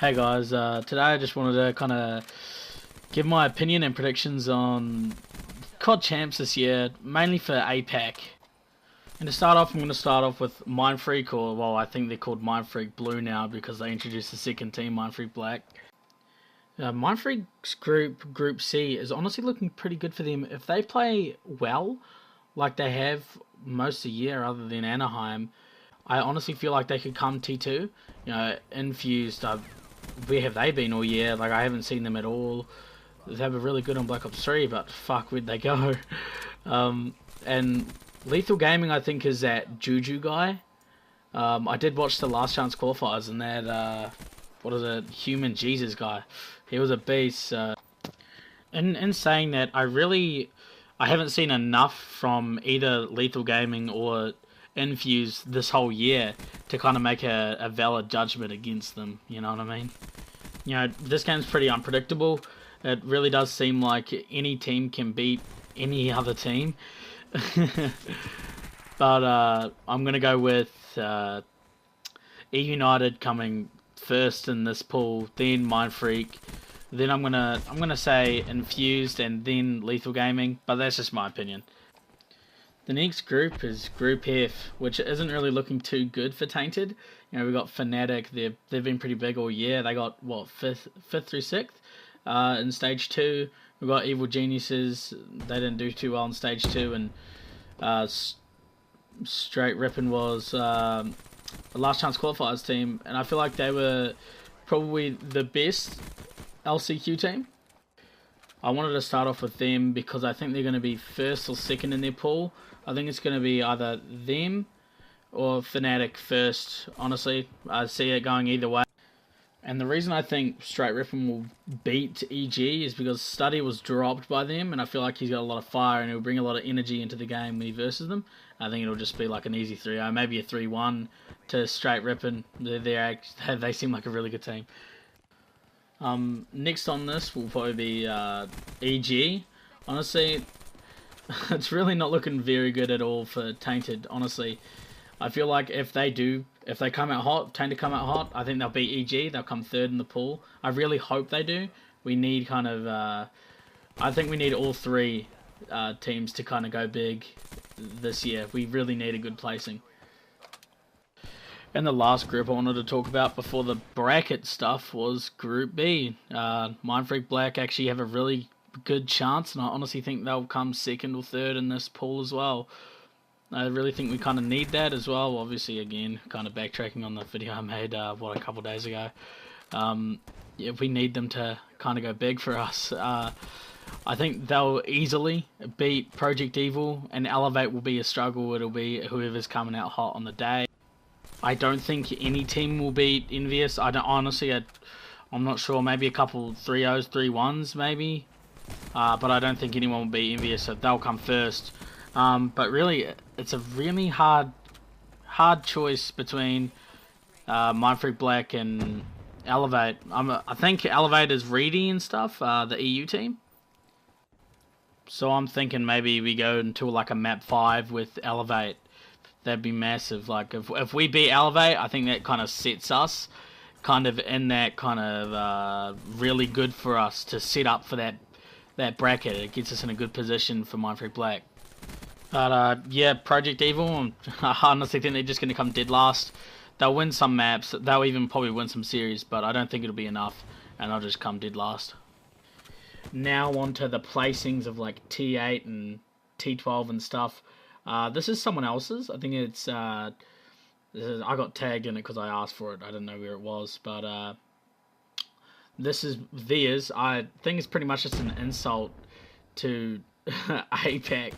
Hey guys, today I just wanted to kind of give my opinion and predictions on COD Champs this year, mainly for APAC. And to start off, I'm going to start off with Mindfreak, or well, I think they're called Mindfreak Blue now because they introduced the second team, Mindfreak Black. Mindfreak's Group C, is honestly looking pretty good for them. If they play well, like they have most of the year other than Anaheim, I honestly feel like they could come T2. Infused, where have they been all year? Like, I haven't seen them at all. They were really good on Black Ops 3, but fuck, where'd they go? And Lethal Gaming, I think, is that Juju guy. I did watch the Last Chance qualifiers, and that, what is it, Human Jesus guy. He was a beast. In saying that, I haven't seen enough from either Lethal Gaming or Infuse this whole year to kind of make a valid judgment against them, you know what I mean? This game's pretty unpredictable. It really does seem like any team can beat any other team. But I'm going to go with E United coming first in this pool, then Mindfreak. Then I'm gonna say Infused and then Lethal Gaming, but that's just my opinion. The next group is Group F, which isn't really looking too good for Tainted. We've got Fnatic. They've been pretty big all year. They got what fifth through sixth in stage 2. We've got Evil Geniuses. They didn't do too well in stage 2, and Straight Rippin' was the Last Chance qualifiers team, and I feel like they were probably the best LCQ team. I wanted to start off with them because I think they're going to be first or second in their pool. I think it's going to be either them or Fnatic first, honestly. I see it going either way. And the reason I think Straight Rippin' will beat EG is because Study was dropped by them, and I feel like he's got a lot of fire and he'll bring a lot of energy into the game when he versus them. I think it'll just be like an easy 3-0, maybe a 3-1 to Straight Rippin'. They seem like a really good team. Next on this will probably be EG. Honestly, it's really not looking very good at all for Tainted, honestly. I feel like if they come out hot, Tainted come out hot, I think they'll beat EG. They'll come third in the pool. I really hope they do. We need kind of, I think we need all three teams to kind of go big this year. We really need a good placing. And the last group I wanted to talk about before the bracket stuff was Group B. Mindfreak Black actually have a really good chance, and I honestly think they'll come second or third in this pool as well. I really think we kind of need that as well. Obviously, again, kind of backtracking on the video I made, a couple days ago. Yeah, we need them to kind of go big for us. I think they'll easily beat Project Evil, and Elevate will be a struggle. It'll be whoever's coming out hot on the day. I don't think any team will beat Envious. I'm not sure. Maybe a couple 3-0s, 3-1s, maybe. But I don't think anyone will beat Envious, so they'll come first. But really, it's a really hard choice between Mindfreak Black and Elevate. I think Elevate is Reedy and stuff, the EU team. So I'm thinking maybe we go into like a map 5 with Elevate. That'd be massive. Like if we beat Elevate, I think that kind of sets us kind of in that kind of really good for us to set up for that bracket. It gets us in a good position for Mindfreak Black. But yeah, Project Evil, I honestly think they're just going to come dead last. They'll win some maps. They'll even probably win some series, but I don't think it'll be enough, and they'll just come dead last. Now on to the placings of like T8 and T12 and stuff. This is someone else's. I think it's I got tagged in it because I asked for it. I didn't know where it was, but this is theirs. I think it's pretty much just an insult to APAC.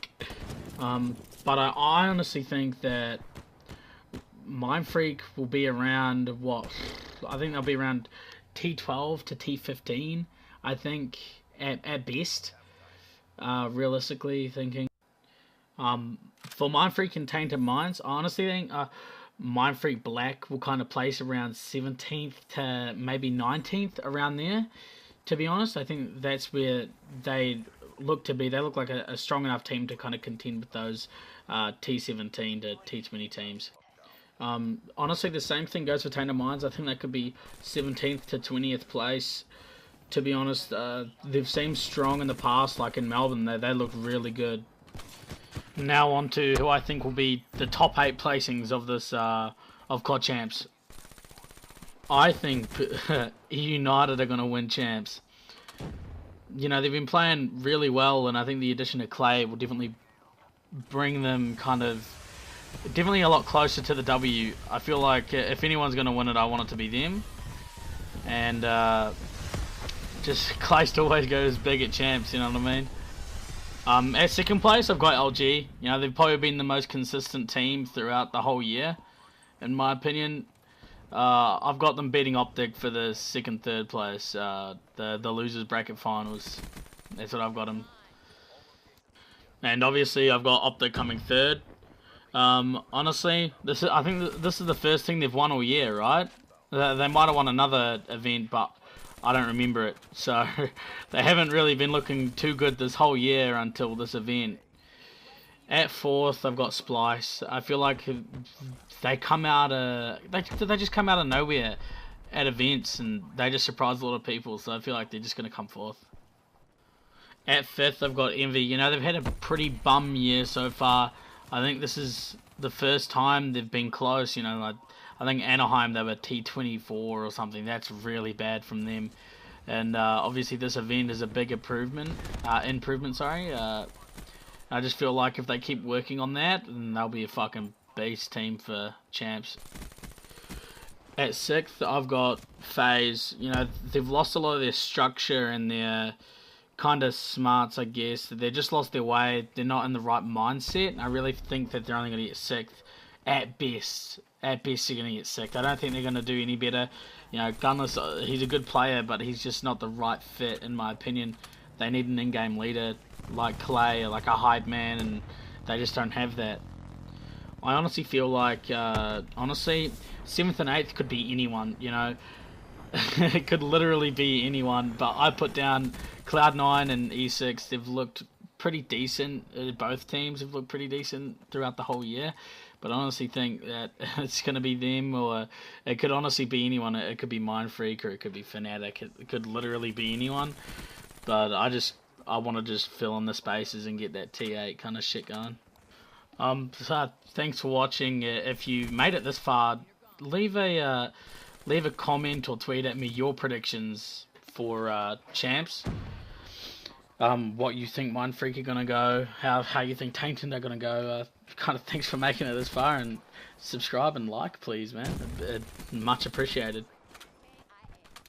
But I honestly think that Mindfreak will be around what? I think they'll be around T12 to T15. I think at best. Realistically thinking. For Mindfreak and Tainted Minds, I honestly think Mindfreak Black will kind of place around 17th to maybe 19th, around there. To be honest, I think that's where they look to be. They look like a strong enough team to kind of contend with those T17 to T20 teams. Honestly, the same thing goes for Tainted Minds. I think that could be 17th to 20th place. To be honest, they've seemed strong in the past, like in Melbourne. They look really good. Now on to who I think will be the top 8 placings of this of COD Champs. I think United are going to win Champs. You know, they've been playing really well, and I think the addition of Clay will definitely bring them definitely a lot closer to the W. I feel like if anyone's going to win it, I want it to be them. And just Clay still always goes big at Champs, you know what I mean? At second place, I've got LG. You know, they've probably been the most consistent team throughout the whole year, in my opinion. I've got them beating Optic for the second, third place. The losers bracket finals. That's what I've got them. And obviously, I've got Optic coming third. Honestly, I think this is the first thing they've won all year, right? They might have won another event, but I don't remember it. So they haven't really been looking too good this whole year until this event. At fourth, I've got Splice. I feel like they come out they just come out of nowhere at events, and they just surprise a lot of people. So I feel like they're just going to come fourth. At fifth, I've got Envy. You know, they've had a pretty bum year so far. I think this is the first time they've been close. You know, like, I think Anaheim, they were T24 or something. That's really bad from them. And obviously this event is a big improvement. I just feel like if they keep working on that, then they'll be a fucking beast team for Champs. At sixth, I've got FaZe. You know, they've lost a lot of their structure and their kind of smarts, I guess. They just lost their way. They're not in the right mindset. I really think that they're only going to get sixth at best. At best, they're going to get sixth. I don't think they're going to do any better. You know, Gunless, he's a good player, but he's just not the right fit, in my opinion. They need an in-game leader like Clay, like a hype man, and they just don't have that. I honestly feel like, 7th and 8th could be anyone, you know. It could literally be anyone, but I put down Cloud9 and E6. They've looked pretty decent. Both teams have looked pretty decent throughout the whole year. But I honestly think that it's going to be them, or it could honestly be anyone. It could be Mindfreak, or it could be Fnatic. It could literally be anyone. But I want to just fill in the spaces and get that T8 kind of shit going. So thanks for watching. If you made it this far, leave a comment or tweet at me your predictions for Champs. What you think Mindfreak are gonna go, how you think Tainted are gonna go. Kind of thanks for making it this far, and subscribe and like, please, man. Much appreciated.